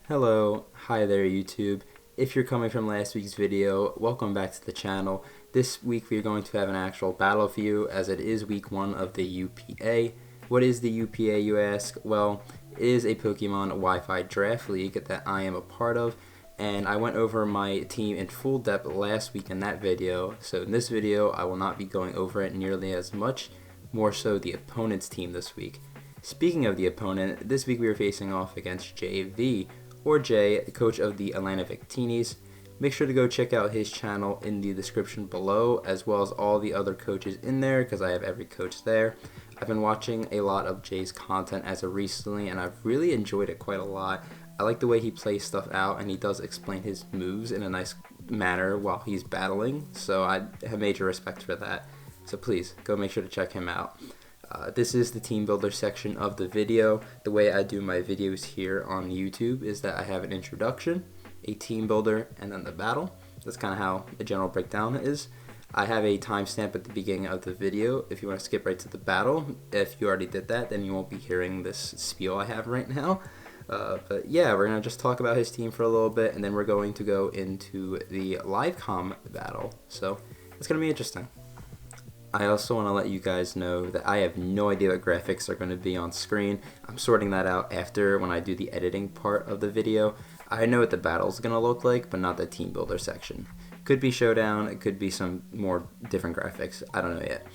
Hello, hi there YouTube. If you're coming from last week's video, welcome back to the channel. This week we are going to have an actual battle view as it is week 1 of the UPA. What is the UPA, you ask? Well, it is a Pokemon Wi-Fi Draft League that I am a part of, and I went over my team in full depth last week in that video, so in this video I will not be going over it nearly as much, more so the opponent's team this week. Speaking of the opponent, this week we are facing off against JV, or Jay, coach of the Atlanta Victinis. Make sure to go check out his channel in the description below, as well as all the other coaches in there, because I have every coach there. I've been watching a lot of Jay's content as of recently, and I've really enjoyed it quite a lot. I like the way he plays stuff out, and he does explain his moves in a nice manner while he's battling, so I have major respect for that. So please, go make sure to check him out. This is the team builder section of the video. The way I do my videos here on YouTube is that I have an introduction, a team builder, and then the battle. That's kind of how the general breakdown is. I have a timestamp at the beginning of the video if you want to skip right to the battle. If you already did that, then you won't be hearing this spiel I have right now. But yeah, we're going to just talk about his team for a little bit, and then we're going to go into the live comm battle. So it's going to be interesting. I also want to let you guys know that I have no idea what graphics are going to be on screen. I'm sorting that out after when I do the editing part of the video. I know what the battle is going to look like, but not the team builder section. Could be showdown, it could be some more different graphics. I don't know yet.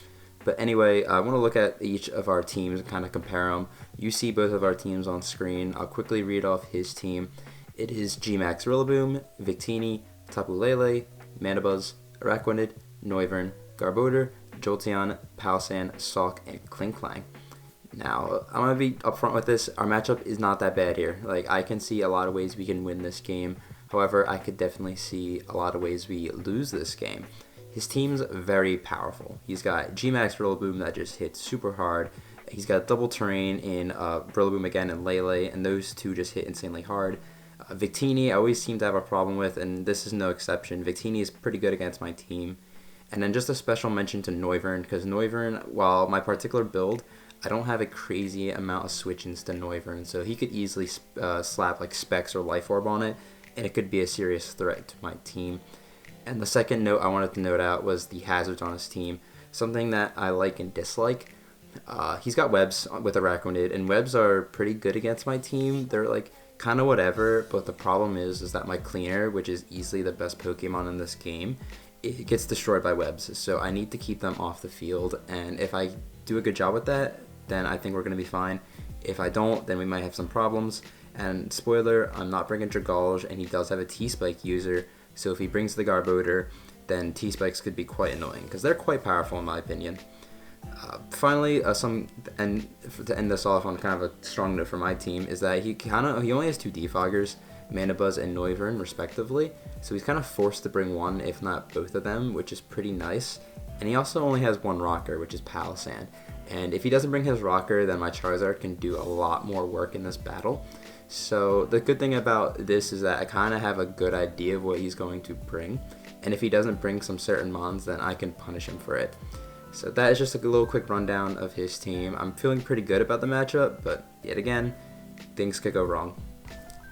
But anyway, I want to look at each of our teams and kind of compare them. You see both of our teams on screen. I'll quickly read off his team. It is G-Max Rillaboom, Victini, Tapu Lele, Manabuzz, Araquanid, Noivern, Garbodor, Jolteon, Palossand, Sawk, and Klinklang. Now, I'm going to be upfront with this. Our matchup is not that bad here. Like, I can see a lot of ways we can win this game. However, I could definitely see a lot of ways we lose this game. His team's very powerful. He's got G-Max Rillaboom that just hits super hard. He's got double terrain in Rillaboom again and Lele, and those two just hit insanely hard. Victini, I always seem to have a problem with, and this is no exception. Victini is pretty good against my team. And then just a special mention to Noivern, because Noivern, while my particular build, I don't have a crazy amount of switch-ins to Noivern, so he could easily slap like Specs or Life Orb on it, and it could be a serious threat to my team. And the second note I wanted to note out was the hazards on his team, something that I like and dislike. He's got webs with Araquanid, and webs are pretty good against my team. They're like kind of whatever, but the problem is that my cleaner, which is easily the best Pokemon in this game, it gets destroyed by webs, so I need to keep them off the field, and if I do a good job with that, then I think we're going to be fine. If I don't, then we might have some problems, and spoiler, I'm not bringing Dragalge, and he does have a T-Spike user, so if he brings the Garbodor, then T-Spikes could be quite annoying, because they're quite powerful in my opinion. Finally, to end this off on kind of a strong note for my team, is that he only has 2 Defoggers, Manabuzz and Noivern respectively, so he's kind of forced to bring one, if not both of them, which is pretty nice. And he also only has 1 rocker, which is Palossand. And if he doesn't bring his rocker, then my Charizard can do a lot more work in this battle. So the good thing about this is that I kind of have a good idea of what he's going to bring. And if he doesn't bring some certain mons, then I can punish him for it. So that is just a little quick rundown of his team. I'm feeling pretty good about the matchup, but yet again, things could go wrong.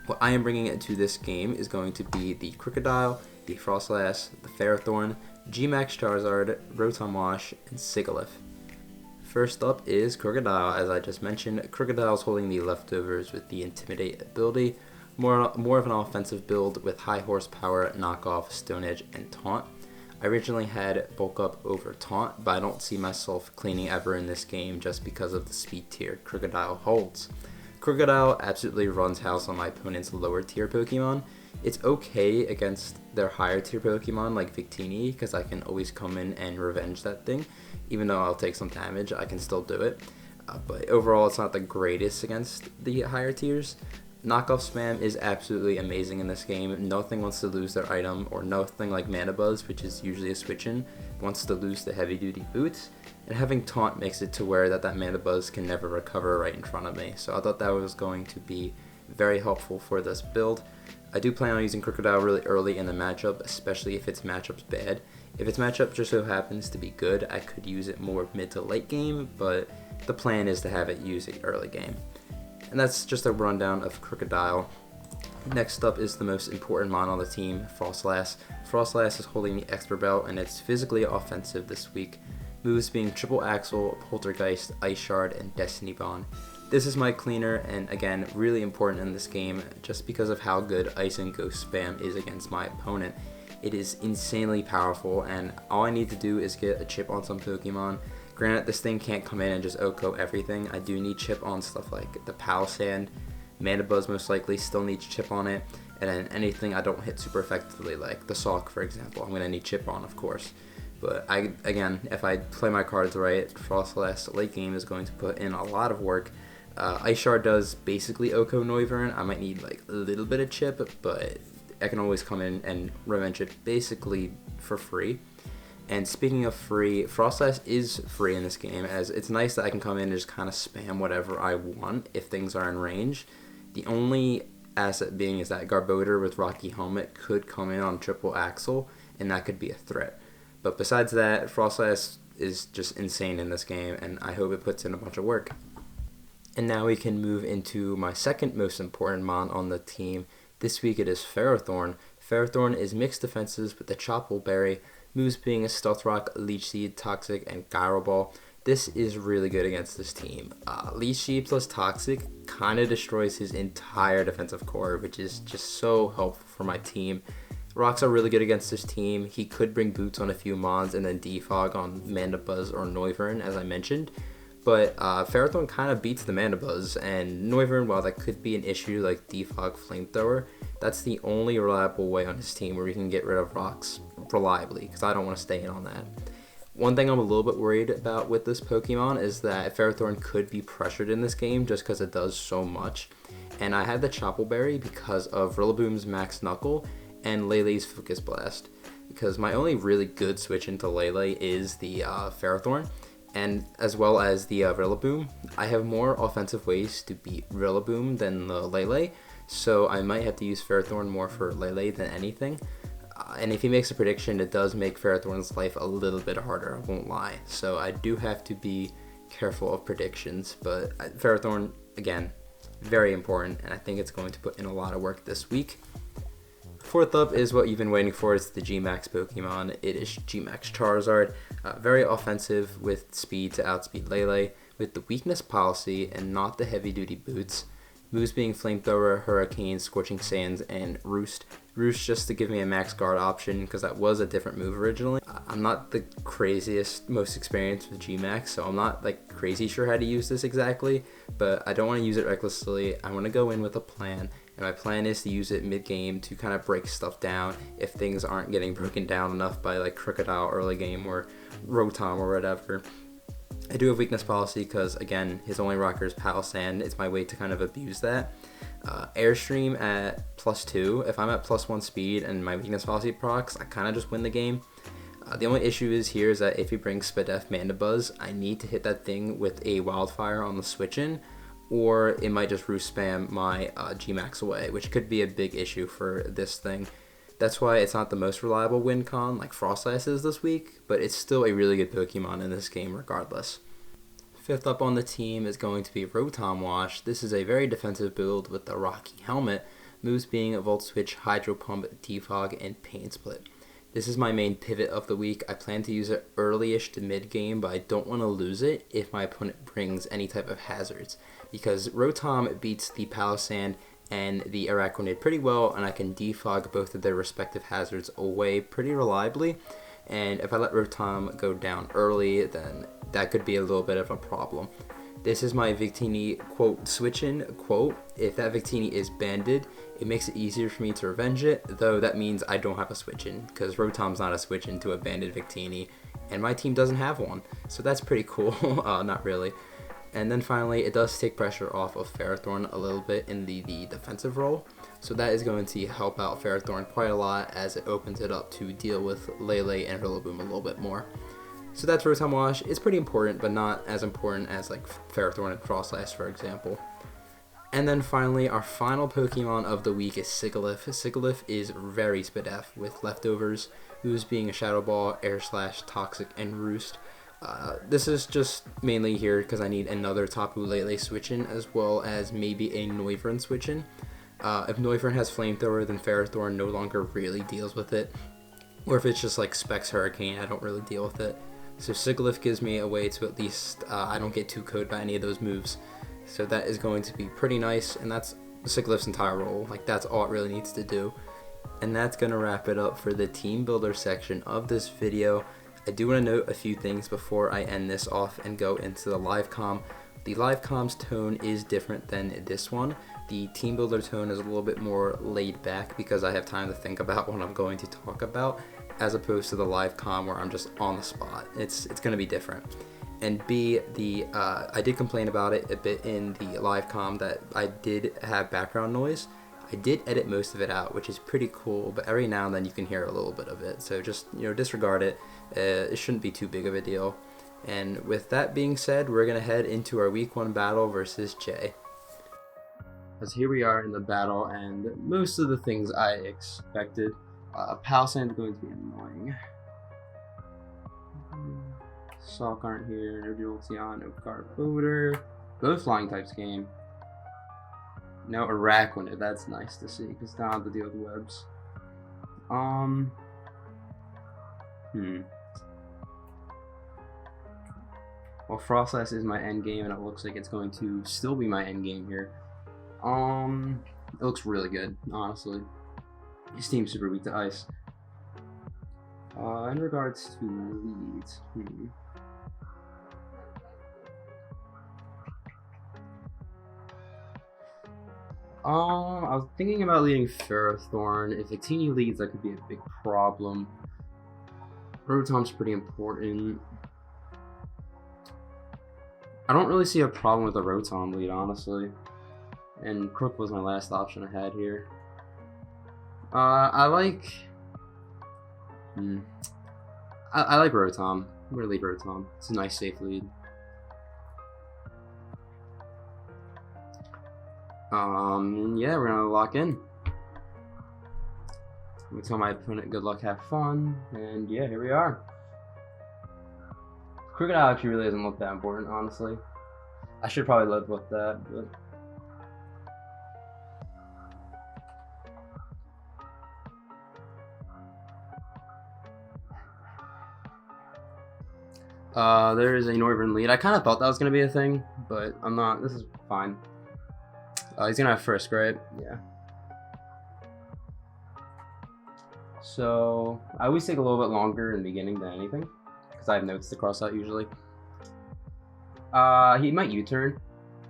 What I am bringing into this game is going to be the Crocodile, the Frostlass, the Ferrothorn, G-Max Charizard, Rotom Wash, and Sigilyph. First up is Crocodile. As I just mentioned, Crocodile is holding the leftovers with the Intimidate ability, more of an offensive build with high horsepower, knockoff, Stone Edge, and Taunt. I originally had Bulk Up over Taunt, but I don't see myself cleaning ever in this game just because of the speed tier Crocodile holds. Crocodile absolutely runs house on my opponent's lower tier Pokemon. It's okay against their higher tier Pokemon like Victini, because I can always come in and revenge that thing. Even though I'll take some damage, I can still do it. But overall, it's not the greatest against the higher tiers. Knockoff spam is absolutely amazing in this game. Nothing wants to lose their item, or nothing like Manabuzz, which is usually a switch-in, wants to lose the heavy-duty boots. And having Taunt makes it to where that Manabuzz can never recover right in front of me. So I thought that was going to be very helpful for this build. I do plan on using Crocodile really early in the matchup, especially if its matchup's bad. If its matchup just so happens to be good, I could use it more mid to late game, but the plan is to have it use it early game. And that's just a rundown of Crocodile. Next up is the most important mon on the team, Frostlass. Frostlass is holding the expert belt and it's physically offensive this week. Moves being Triple Axle, Poltergeist, Ice Shard, and Destiny Bond. This is my cleaner, and again, really important in this game just because of how good Ice and Ghost spam is against my opponent. It is insanely powerful, and all I need to do is get a chip on some Pokemon. Granted, this thing can't come in and just OHKO everything. I do need chip on stuff like the Palisand. Mandibuzz most likely still needs chip on it, and then anything I don't hit super effectively, like the Salk, for example, I'm going to need chip on, of course. But again, if I play my cards right, Frostlass late game is going to put in a lot of work. Ice Shard does basically OHKO Noivern. I might need like a little bit of chip, but I can always come in and revenge it basically for free. And speaking of free, Frostlass is free in this game, as it's nice that I can come in and just kind of spam whatever I want if things are in range. The only asset being is that Garbodor with Rocky Helmet could come in on Triple Axle, and that could be a threat. But besides that, Frostlass is just insane in this game, and I hope it puts in a bunch of work. And now we can move into my second most important mon on the team. This week it is Ferrothorn. Ferrothorn is mixed defenses with the Chople Berry, moves being a Stealth Rock, Leech Seed, Toxic, and Gyro Ball. This is really good against this team. Leech Seed plus Toxic kind of destroys his entire defensive core, which is just so helpful for my team. Rocks are really good against this team. He could bring Boots on a few mons and then Defog on Mandibuzz or Noivern, as I mentioned. But Ferrothorn kind of beats the Mandibuzz, and Noivern, while that could be an issue like Defog Flamethrower, that's the only reliable way on his team where we can get rid of Rocks reliably, because I don't want to stay in on that. One thing I'm a little bit worried about with this Pokemon is that Ferrothorn could be pressured in this game just because it does so much. And I had the Chople Berry because of Rillaboom's Max Knuckle and Lele's Focus Blast, because my only really good switch into Lele is the Ferrothorn, and as well as the Rillaboom. I have more offensive ways to beat Rillaboom than the Lele, so I might have to use Ferrothorn more for Lele than anything. And if he makes a prediction, it does make Ferrothorn's life a little bit harder, I won't lie. So I do have to be careful of predictions, but Ferrothorn, again, very important, and I think it's going to put in a lot of work this week. Fourth up is what you've been waiting for. It's the G-Max Pokemon. It is G-Max Charizard. Very offensive with speed to outspeed Lele, with the weakness policy and not the heavy-duty boots. Moves being Flamethrower, Hurricane, Scorching Sands, and Roost. Roost just to give me a max guard option because that was a different move originally. I'm not the craziest, most experienced with G-Max, so I'm not like crazy sure how to use this exactly, but I don't want to use it recklessly. I want to go in with a plan, and my plan is to use it mid-game to kind of break stuff down if things aren't getting broken down enough by like Crocodile early game or Rotom or whatever. I do have weakness policy because, again, his only rocker is Palisand. It's my way to kind of abuse that. Airstream at +2. If I'm at +1 speed and my weakness policy procs, I kind of just win the game. The only issue is that if he brings Spadef Mandibuzz, I need to hit that thing with a Wildfire on the switch-in, or it might just roost spam my G-Max away, which could be a big issue for this thing. That's why it's not the most reliable win con like Frostlass is this week, but it's still a really good Pokemon in this game regardless. Fifth up on the team is going to be Rotom Wash. This is a very defensive build with the Rocky Helmet, moves being Volt Switch, Hydro Pump, Defog, and Pain Split. This is my main pivot of the week. I plan to use it early-ish to mid-game, but I don't want to lose it if my opponent brings any type of hazards, because Rotom beats the Palisand and the Araquanid pretty well, and I can defog both of their respective hazards away pretty reliably. And if I let Rotom go down early, then that could be a little bit of a problem. This is my Victini quote switch-in quote. If that Victini is banded, it makes it easier for me to revenge it, though that means I don't have a switch-in, because Rotom's not a switch-in to a banded Victini, and my team doesn't have one, so that's pretty cool. Not really. And then finally, it does take pressure off of Ferrothorn a little bit in the defensive role. So that is going to help out Ferrothorn quite a lot as it opens it up to deal with Lele and Rillaboom a little bit more. So that's Rotom Wash. It's pretty important, but not as important as like Ferrothorn and Frostlass, for example. And then finally, our final Pokemon of the week is Sigilyph. Sigilyph is very Spadef with leftovers, moves being a Shadow Ball, Air Slash, Toxic, and Roost. This is just mainly here because I need another Tapu Lele switch-in as well as maybe a Noivern switch-in. If Neufern has Flamethrower, then Ferrothorn no longer really deals with it. Or if it's just like Specs Hurricane, I don't really deal with it. So Sigilyph gives me a way to at least, I don't get 2-K'd by any of those moves. So that is going to be pretty nice, and that's Sigilyph's entire role. Like, that's all it really needs to do. And that's going to wrap it up for the team builder section of this video. I do want to note a few things before I end this off and go into the live comm. The live comm's tone is different than this one. The team builder tone is a little bit more laid back because I have time to think about what I'm going to talk about, as opposed to the live comm where I'm just on the spot. It's going to be different. And B, I did complain about it a bit in the live comm that I did have background noise. I did edit most of it out, which is pretty cool, but every now and then you can hear a little bit of it. So just, disregard it. It shouldn't be too big of a deal. And with that being said, we're going to head into our week 1 battle versus Jay. As here we are in the battle, and most of the things I expected. Palisand is going to be annoying. Salk aren't here, no Jolteon, no Garbodor. Both flying types game. No Araquanid, that's nice to see, because now I have to deal with webs. Well, Frostlass is my end game, and it looks like it's going to still be my end game here. It looks really good, honestly. His team's super weak to ice. In regards to leads, I was thinking about leading Ferrothorn. If Victini leads, that could be a big problem. Rotom's pretty important. I don't really see a problem with the Rotom lead, honestly. And Crook was my last option I had here. I like Rotom. I'm gonna lead Rotom. It's a nice, safe lead. Yeah, we're gonna lock in. I'm gonna tell my opponent good luck, have fun, and yeah, here we are. Crocodile actually really doesn't look that important, honestly. I should probably live with that, but... there is a Northern lead. I kind of thought that was going to be a thing, but I'm not. This is fine. He's going to have first, right? Yeah. So, I always take a little bit longer in the beginning than anything, because I have notes to cross out usually. He might U-turn,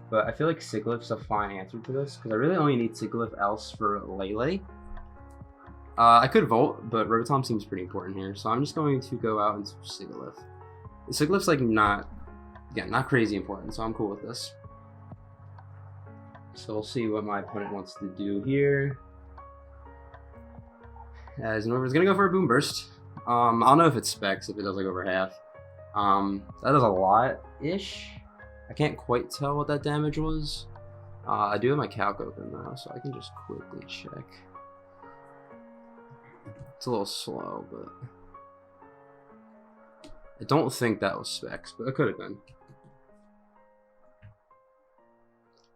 but I feel like Sigilyph's a fine answer to this, because I really only need Sigilyph else for Lele. I could Volt, but Rotom seems pretty important here, so I'm just going to go out into Sigilyph. Sigilyph's like not crazy important, so I'm cool with this. So we'll see what my opponent wants to do here. As Norman's gonna go for a Boom Burst. I don't know if it's Specs, if it does like over half. That does a lot-ish. I can't quite tell what that damage was. I do have my calc open though, so I can just quickly check. It's a little slow, but... I don't think that was Specs, but it could have been.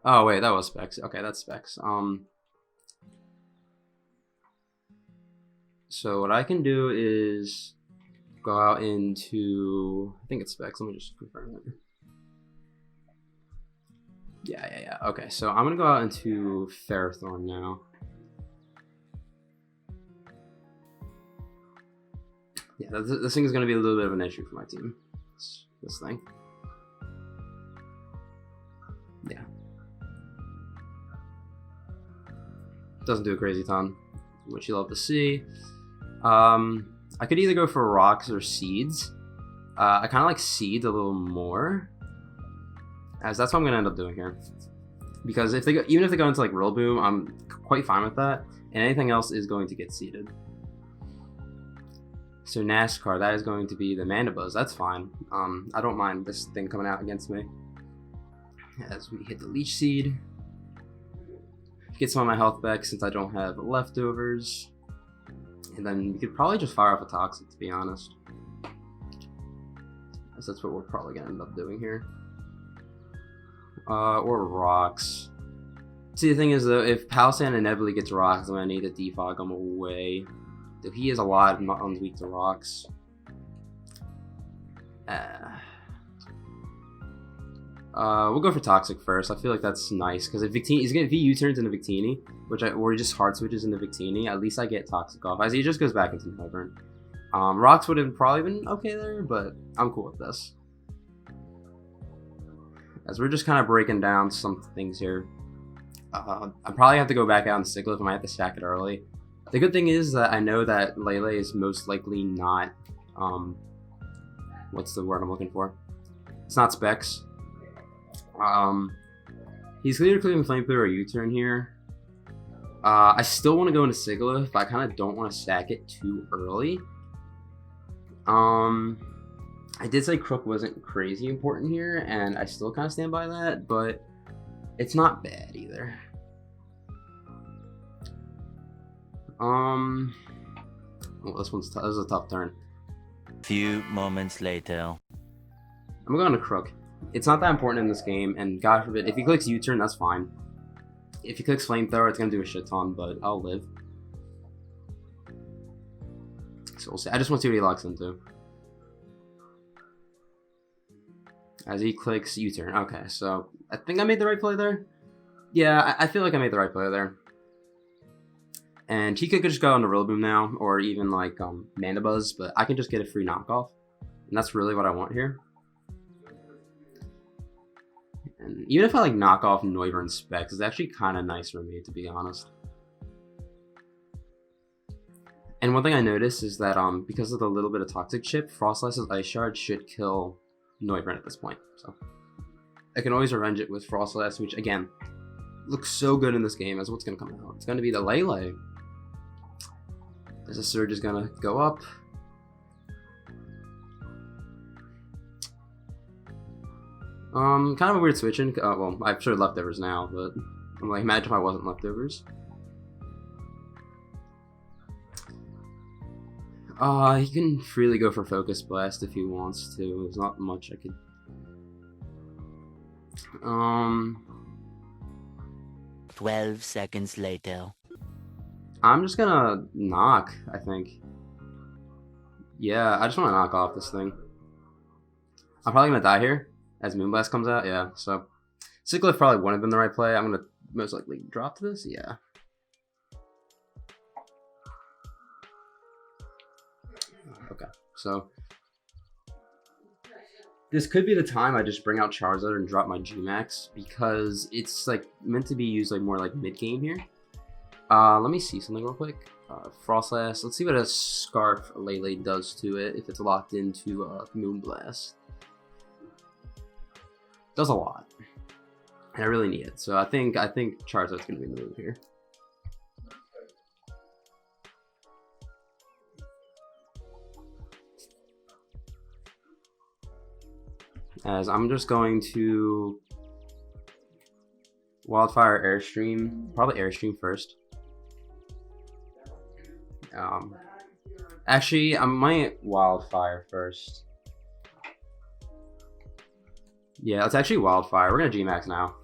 Oh wait, that was Specs. Okay, that's Specs. So what I can do is go out into, I think it's Specs. Let me just confirm it. Yeah. Okay, so I'm gonna go out into Ferrothorn now. Yeah, this thing is going to be a little bit of an issue for my team. This thing. Yeah. Doesn't do a crazy ton, which you love to see. I could either go for rocks or seeds. I kind of like seeds a little more, as that's what I'm going to end up doing here. Because if they go, even if they go into like Rillaboom, I'm quite fine with that, and anything else is going to get seeded. So NASCAR, that is going to be the Mandibuzz. That's fine. I don't mind this thing coming out against me. As we hit the Leech Seed. Get some of my health back since I don't have leftovers. And then you could probably just fire off a Toxic, to be honest. Because that's what we're probably going to end up doing here. Or Rocks. See, the thing is, though, if Palisand inevitably gets rocks, I'm going to need to defog him away. Though he is a lot on weak to rocks. We'll go for Toxic first. I feel like that's nice, because if he U-turns into Victini, or he just hard switches into Victini, at least I get Toxic off, as he just goes back into Noivern. Rocks would have probably been okay there, but I'm cool with this. As we're just kind of breaking down some things here. I probably have to go back out and Sigilyph. I might have to stack it early. The good thing is that I know that Lele is most likely not, what's the word I'm looking for? It's not Specs. He's clearly clearing Flamethrower U-turn here. I still want to go into Sigilyph, but I kind of don't want to stack it too early. I did say Crook wasn't crazy important here, and I still kind of stand by that, but it's not bad either. Well, this was a tough turn. Few moments later. I'm going to Crook. It's not that important in this game, and God forbid, if he clicks U-turn, that's fine. If he clicks Flamethrower, it's going to do a shit ton, but I'll live. So we'll see. I just want to see what he locks into. As he clicks U-turn. Okay, so I think I made the right play there. Yeah, I feel like I made the right play there. And he could just go into Rillaboom now, or even like Mandibuzz, but I can just get a free knockoff. And that's really what I want here. And even if I like knock off Noivern Specs, it's actually kind of nice for me, to be honest. And one thing I noticed is that because of the little bit of Toxic Chip, Frostlass's Ice Shard should kill Noivern at this point. So I can always revenge it with Frostlass, which again looks so good in this game. As what's going to come out? It's going to be the Lele. As the Surge is going to go up. Kind of a weird switching. Well, I'm sure leftovers now, but I'm like, imagine if I wasn't leftovers. He can freely go for Focus Blast if he wants to. There's not much I could. 12 seconds later. I'm just gonna knock, I think. Yeah, I just want to knock off this thing. I'm probably gonna die here as Moonblast comes out. Yeah, so Sigilyph probably wouldn't have been the right play. I'm gonna most likely drop this. Yeah. Okay, so this could be the time I just bring out Charizard and drop my G-Max, because it's like meant to be used like more like mid game here. Let me see something real quick. Frostlass. Let's see what a Scarf Lele does to it if it's locked into Moonblast. Does a lot, and I really need it. So I think Charizard's gonna be in the move here. As I'm just going to Wildfire Airstream, probably Airstream first. Actually, I might Wildfire first. Yeah, it's actually Wildfire. We're gonna G-Max now.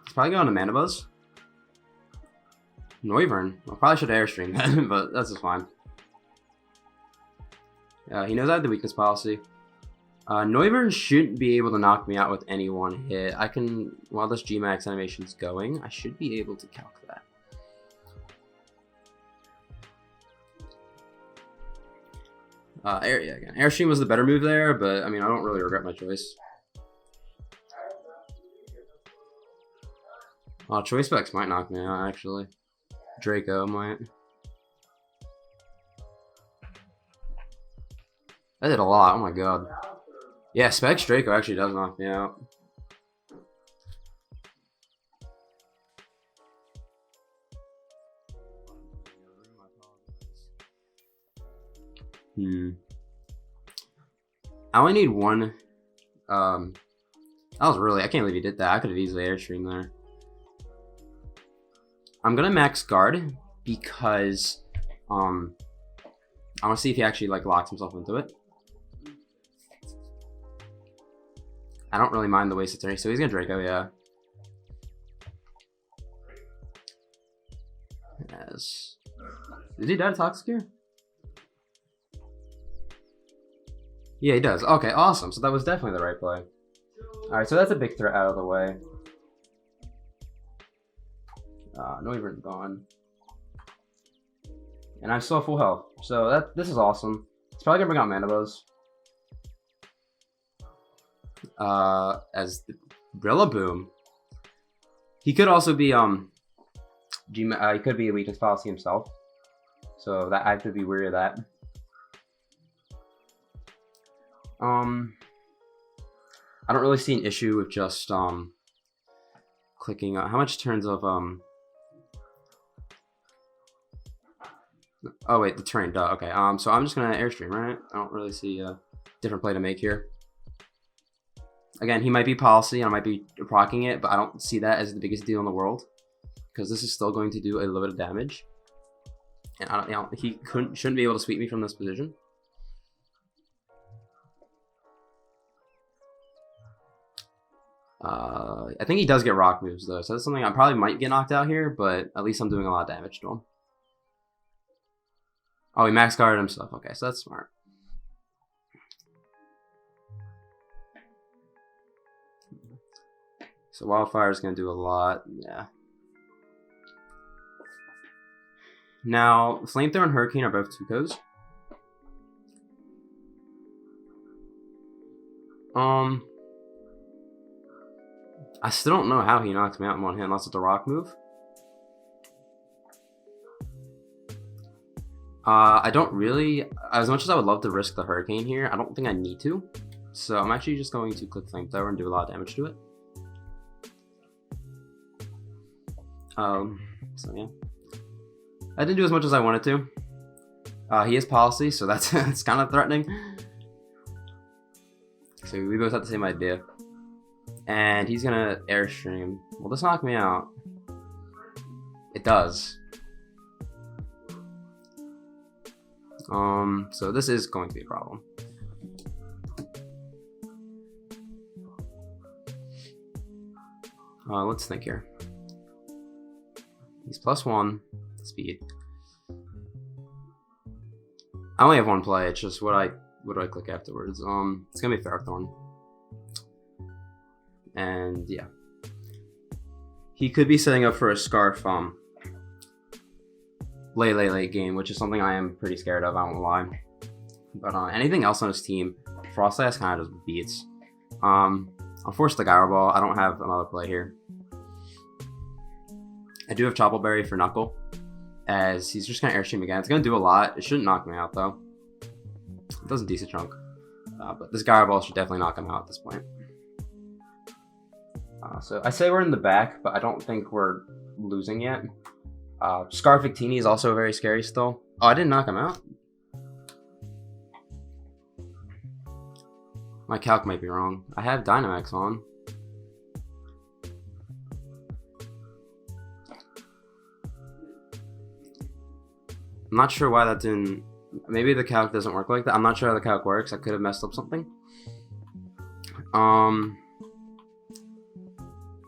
It's probably going to Mandibuzz. Noivern. I probably should Airstream that, but that's just fine. He knows I have the weakness policy. Noivern shouldn't be able to knock me out with any one hit. I can, while this G-Max animation's going, I should be able to calc that. Yeah, again, Airstream was the better move there, but I mean, I don't really regret my choice. Choice Specs might knock me out, actually. Draco might. That did a lot, oh my god. Yeah, Specs Draco actually does knock me out. I only need one. That was really, I can't believe he did that. I could have easily Airstream there. I'm gonna max guard because I want to see if he actually like locks himself into it. I don't really mind the wasted turn, so he's gonna Draco, yeah. Yes. Did he die to Toxic here? Yeah, he does. Okay, awesome. So that was definitely the right play. Alright, so that's a big threat out of the way. No Wyvern's gone. And I'm still full health. So this is awesome. It's probably gonna bring out Mana Buzz. As the Rillaboom. He could also be he could be a weakness policy himself. So that I have to be wary of that. I don't really see an issue with just clicking. How much turns of Oh wait, the terrain. Duh. Okay. So I'm just gonna Airstream, right? I don't really see a different play to make here. Again, he might be policy and I might be proccing it, but I don't see that as the biggest deal in the world because this is still going to do a little bit of damage, and I don't. He shouldn't be able to sweep me from this position. I think he does get rock moves though, so that's something I probably might get knocked out here, but at least I'm doing a lot of damage to him. Oh, he max guarded himself. Okay, so that's smart. So Wildfire is going to do a lot. Yeah. Now, Flamethrower and Hurricane are both 2-Kos. I still don't know how he knocks me out in one hit unless it's a rock move. I don't really, as much as I would love to risk the Hurricane here, I don't think I need to. So I'm actually just going to click Flamethrower and do a lot of damage to it. So yeah. I didn't do as much as I wanted to. He has policy, so that's it's kind of threatening. So we both have the same idea. And he's gonna Airstream. Will this knock me out? It does. So this is going to be a problem. Let's think here. He's +1 speed. I only have one play. It's just what do I click afterwards? It's gonna be Ferrothorn. And yeah, he could be setting up for a Scarf late game, which is something I am pretty scared of. I won't lie. But anything else on his team, Frostlass kind of just beats. I'll force the Gyro Ball. I don't have another play here. I do have Chople Berry for Knuckle, as he's just gonna Airstream again. It's gonna do a lot. It shouldn't knock me out though. It does a decent chunk, but this Gyro Ball should definitely knock him out at this point. So I say we're in the back, but I don't think we're losing yet. Scarf Victini is also very scary still. Oh, I didn't knock him out. My calc might be wrong. I have Dynamax on. I'm not sure why that didn't. Maybe the calc doesn't work like that. I'm not sure how the calc works. I could have messed up something.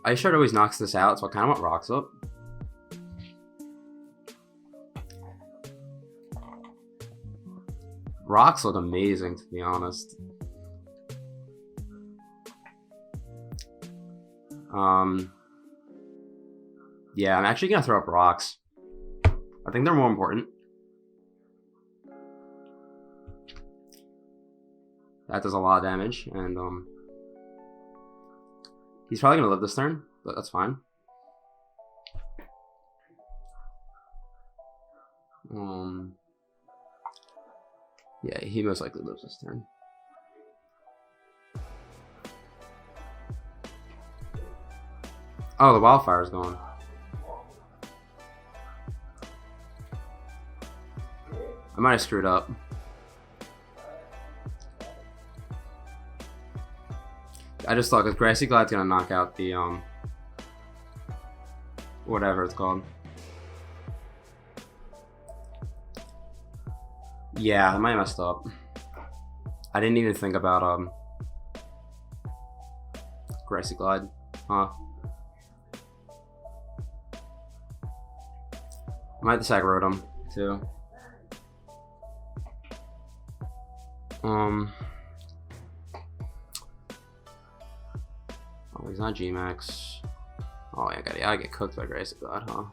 Ice Shard always knocks this out, so I kind of want Rocks up. Rocks look amazing, to be honest. Yeah, I'm actually gonna throw up Rocks. I think they're more important. That does a lot of damage, and he's probably gonna live this turn, but that's fine. Yeah, he most likely lives this turn. Oh, the Wildfire's gone. I might have screwed up. I just thought, because Grassy Glide's gonna knock out the, whatever it's called. Yeah, I might have messed up. I didn't even think about, Grassy Glide. Huh. I might have to Rotom too. Oh, he's not G-Max. Oh, yeah, I gotta get cooked by Grassy Glide, huh?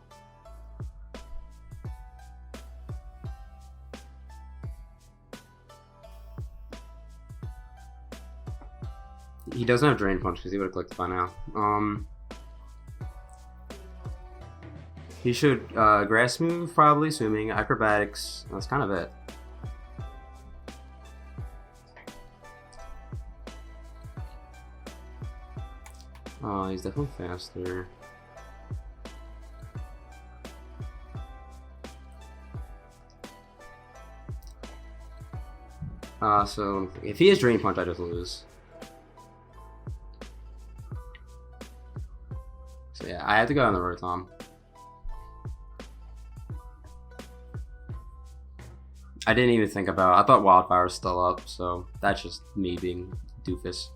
He doesn't have Drain Punch because he would have clicked by now. He should Grass Move, probably, assuming Acrobatics. That's kind of it. Oh, he's definitely faster. So if he has Drain Punch, I just lose. So yeah, I have to go on the Rotom. I didn't even think about it. I thought Wildfire was still up, so that's just me being doofus.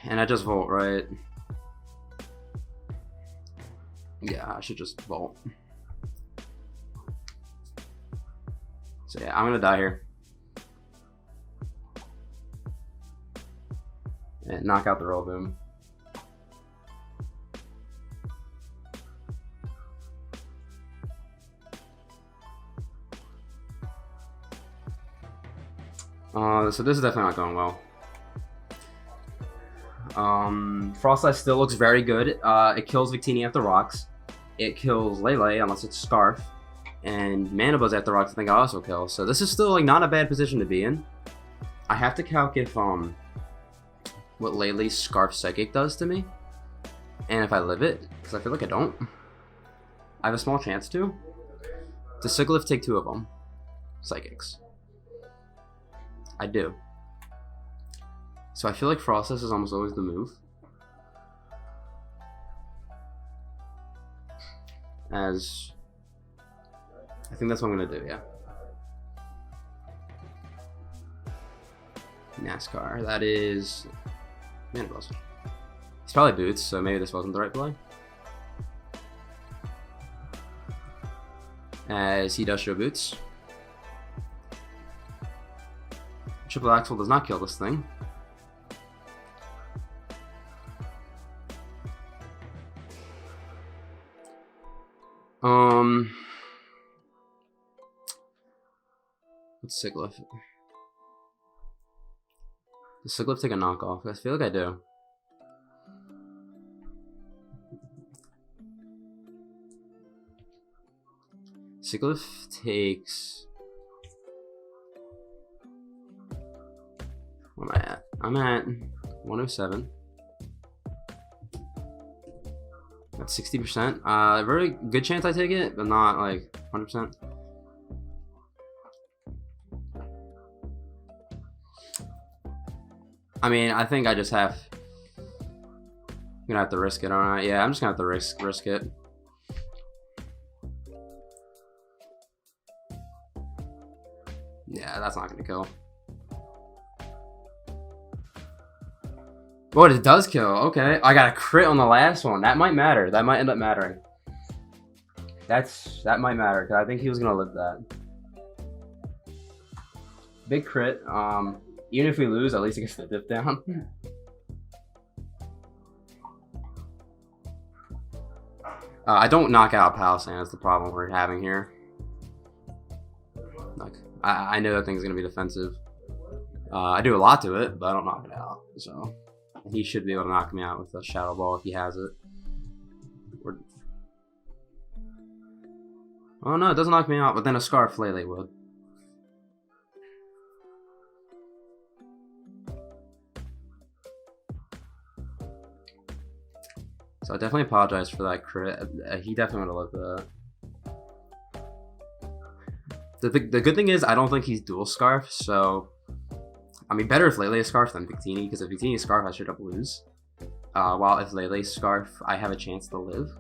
And I just Volt, right? Yeah, I should just Volt. So yeah, I'm gonna die here. And knock out the Rillaboom. So this is definitely not going well. Frostlass still looks very good. It kills Victini after rocks. It kills Lele unless it's Scarf. And Mana Buzz after rocks I think I also kill. So this is still like not a bad position to be in. I have to calc if what Lele's Scarf Psychic does to me. And if I live it, because I feel like I don't. I have a small chance to. Does Sigilyph take 2 of them? Psychics. I do. So I feel like Frostlass is almost always the move. As I think that's what I'm gonna do, yeah. NASCAR, that is Mana Buzz. It's probably Boots, so maybe this wasn't the right play. As he does show Boots. Triple Axel does not kill this thing. What's Sigilyph? Does Sigilyph take a knockoff? I feel like I do. Sigilyph takes... Where am I at? I'm at 107. That's 60%. Very good chance I take it, but not like 100%. I mean, I think I just have... I'm gonna have to risk it, aren't I? Yeah, I'm just gonna have to risk it. Yeah, that's not gonna kill. What, it does kill? Okay, I got a crit on the last one. That might matter. That might end up mattering. That might matter because I think he was gonna live that. Big crit. Even if we lose, at least it gets the dip down. I don't knock out Palisand. That's the problem we're having here. Like, I know that thing's gonna be defensive. I do a lot to it, but I don't knock it out. So he should be able to knock me out with a Shadow Ball if he has it. Oh no, it doesn't knock me out, but then a Scarf Lele would. So I definitely apologize for that crit. He definitely would have loved that. The good thing is I don't think he's dual Scarf, so I mean better if Lele is Scarf than Victini, because if Victini is Scarf I should up lose. While if Lele is Scarf I have a chance to live.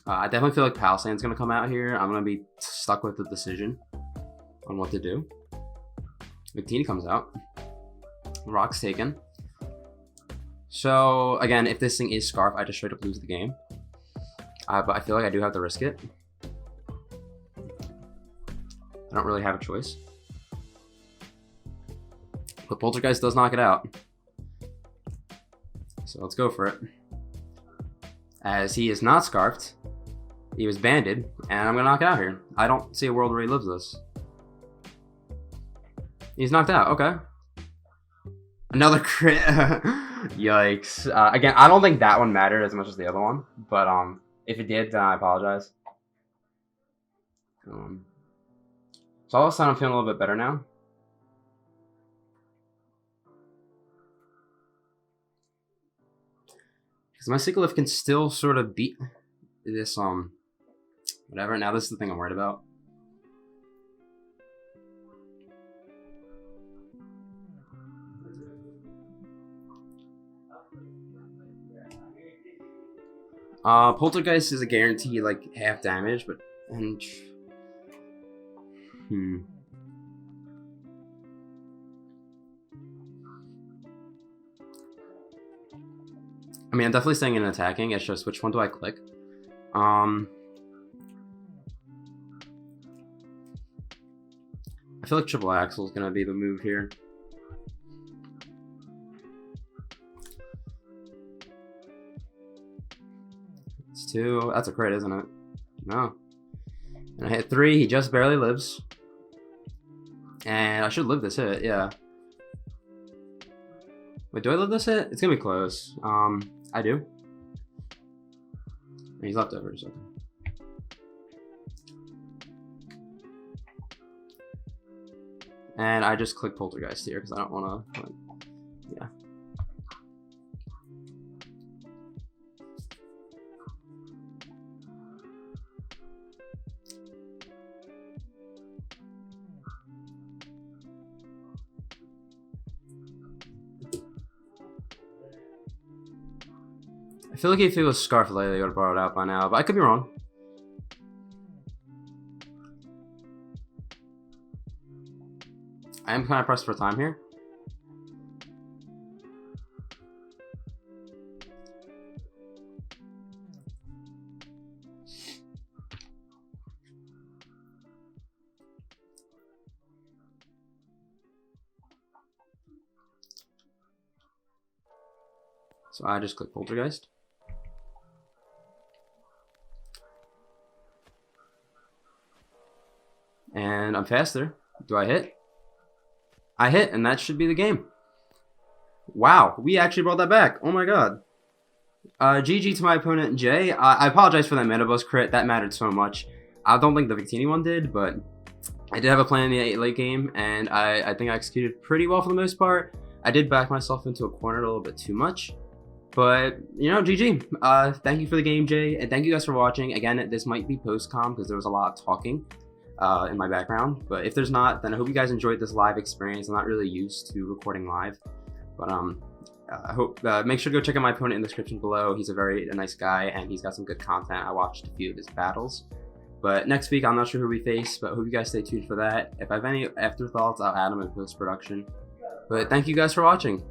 I definitely feel like Palisand's gonna come out here. I'm gonna be stuck with the decision on what to do. Victini comes out. Rock's taken. So, again, if this thing is Scarf, I just straight up lose the game. But I feel like I do have to risk it. I don't really have a choice. But Poltergeist does knock it out. So let's go for it. As he is not Scarfed. He was banded, and I'm going to knock it out here. I don't see a world where he lives this. He's knocked out. Okay. Another crit. Yikes. Again, I don't think that one mattered as much as the other one. But if it did, then I apologize. So all of a sudden, I'm feeling a little bit better now. Because my Sickle Lift can still sort of beat this, whatever. Now this is the thing I'm worried about. Poltergeist is a guarantee, like, half damage, but, and, I mean, I'm definitely staying in attacking, it's just which one do I click? I feel like triple axle is gonna be the move here. It's 2. That's a crit, isn't it? No. And I hit 3. He just barely lives. And I should live this hit, yeah. Wait, do I live this hit? It's gonna be close. I do. He's leftovers, okay. And I just click Poltergeist here because I don't want to, yeah. I feel like if it was Scarf Lay, they would have brought it out by now, but I could be wrong. I am kind of pressed for time here. So I just click Poltergeist. And I'm faster. Do I hit? I hit, and that should be the game. Wow, we actually brought that back. Oh my god. GG to my opponent, Jay. I apologize for that Metabus crit. That mattered so much. I don't think the Victini one did, but I did have a plan in the late game, and I think I executed pretty well for the most part. I did back myself into a corner a little bit too much. But, you know, GG. Thank you for the game, Jay, and thank you guys for watching. Again, this might be post-com because there was a lot of talking in my background. But if there's not, then I hope you guys enjoyed this live experience. I'm not really used to recording live. But I hope make sure to go check out my opponent in the description below. He's a very nice guy, and he's got some good content. I watched a few of his battles. But next week, I'm not sure who we face, but I hope you guys stay tuned for that. If I have any afterthoughts, I'll add them in post-production. But thank you guys for watching.